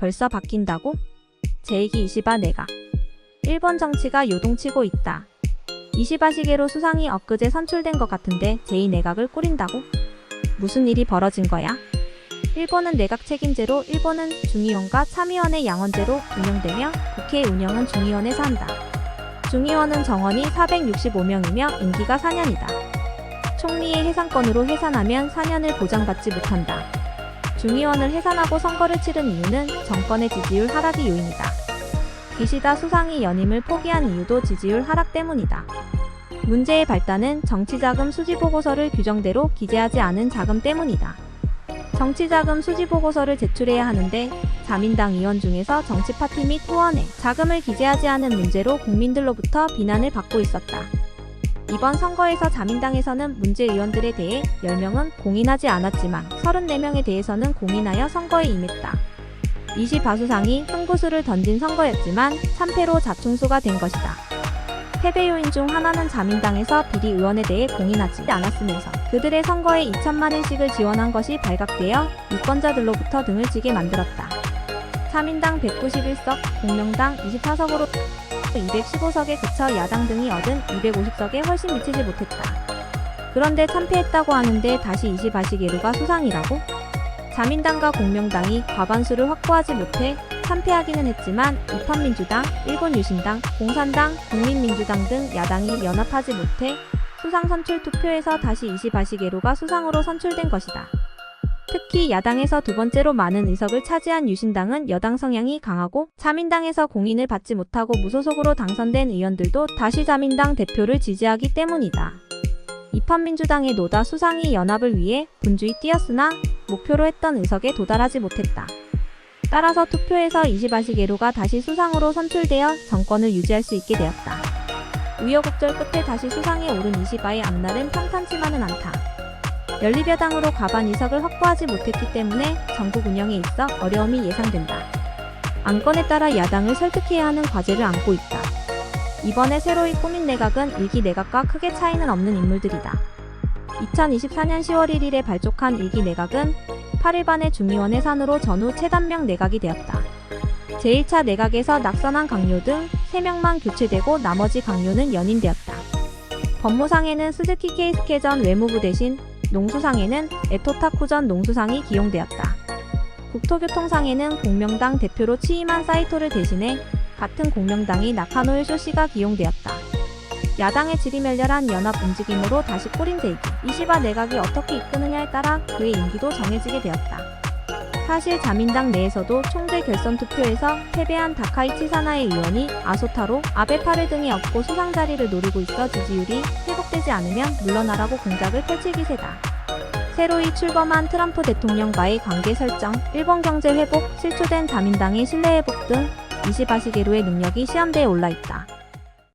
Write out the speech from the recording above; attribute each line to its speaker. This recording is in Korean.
Speaker 1: 벌써 바뀐다고? 제2기 이시바 내각. 일본 정치가 요동치고 있다. 이시바 시게로 수상이 엊그제 선출된 것 같은데 제2내각을 꾸린다고? 무슨 일이 벌어진 거야? 일본은 내각 책임제로 일본은 중의원과 참의원의 양원제로 운영되며 국회 운영은 중의원에서 한다. 중의원은 정원이 465명이며 임기가 4년이다. 총리의 해산권으로 해산하면 4년을 보장받지 못한다. 중의원을 해산하고 선거를 치른 이유는 정권의 지지율 하락이 요인이다. 기시다 수상이 연임을 포기한 이유도 지지율 하락 때문이다. 문제의 발단은 정치자금 수지보고서를 규정대로 기재하지 않은 자금 때문이다. 정치자금 수지보고서를 제출해야 하는데 자민당 의원 중에서 정치파티 및 후원에 자금을 기재하지 않은 문제로 국민들로부터 비난을 받고 있었다. 이번 선거에서 자민당에서는 문제 의원들에 대해 10명은 공인하지 않았지만 34명에 대해서는 공인하여 선거에 임했다. 이시바 수상이 승부수를 던진 선거였지만 참패로 자충수가 된 것이다. 패배 요인 중 하나는 자민당에서 비리 의원에 대해 공인하지 않았으면서 그들의 선거에 2천만 원씩을 지원한 것이 발각되어 유권자들로부터 등을 찌게 만들었다. 자민당 191석, 공명당 24석으로 215석에 그쳐 야당 등이 얻은 250석에 훨씬 미치지 못했다. 그런데 참패했다고 하는데 다시 이시바 시게루가 수상이라고? 자민당과 공명당이 과반수를 확보하지 못해 참패하기는 했지만 입헌민주당, 일본유신당, 공산당, 국민민주당 등 야당이 연합하지 못해 수상 선출 투표에서 다시 이시바 시게루가 수상으로 선출된 것이다. 특히 야당에서 두 번째로 많은 의석을 차지한 유신당은 여당 성향이 강하고 자민당에서 공인을 받지 못하고 무소속으로 당선된 의원들도 다시 자민당 대표를 지지하기 때문이다. 입헌민주당의 노다 수상이 연합을 위해 분주히 뛰었으나 목표로 했던 의석에 도달하지 못했다. 따라서 투표에서 이시바 시게루가 다시 수상으로 선출되어 정권을 유지할 수 있게 되었다. 우여곡절 끝에 다시 수상에 오른 이시바의 앞날은 평탄치만은 않다. 연립여당으로 과반 의석을 확보하지 못했기 때문에 전국 운영에 있어 어려움이 예상된다. 안건에 따라 야당을 설득해야 하는 과제를 안고 있다. 이번에 새로이 꾸민 내각은 1기 내각과 크게 차이는 없는 인물들이다. 2024년 10월 1일에 발족한 1기 내각은 8일반의 중의원 해산으로 전후 최단명 내각이 되었다. 제1차 내각에서 낙선한 강요 등 3명만 교체되고 나머지 강요는 연임되었다. 법무상에는 스즈키 케이스케 전 외무부 대신 농수상에는 에토타쿠 전 농수상이 기용되었다. 국토교통상에는 공명당 대표로 취임한 사이토를 대신해 같은 공명당이 나카노 쇼시가 기용되었다. 야당의 질이 멸렬한 연합 움직임으로 다시 꾸린 제2기 이시바 내각이 어떻게 이끄느냐에 따라 그의 임기도 정해지게 되었다. 사실 자민당 내에서도 총재 결선 투표에서 패배한 다카이치 사나의 의원이 아소타로 아베파르 등이 없고 수상 자리를 노리고 있어 지지율이 회복되지 않으면 물러나라고 공작을 펼칠 기세다. 새로이 출범한 트럼프 대통령과의 관계 설정, 일본 경제 회복, 실추된 자민당의 신뢰 회복 등 이시바 시게루의 능력이 시험대에 올라 있다.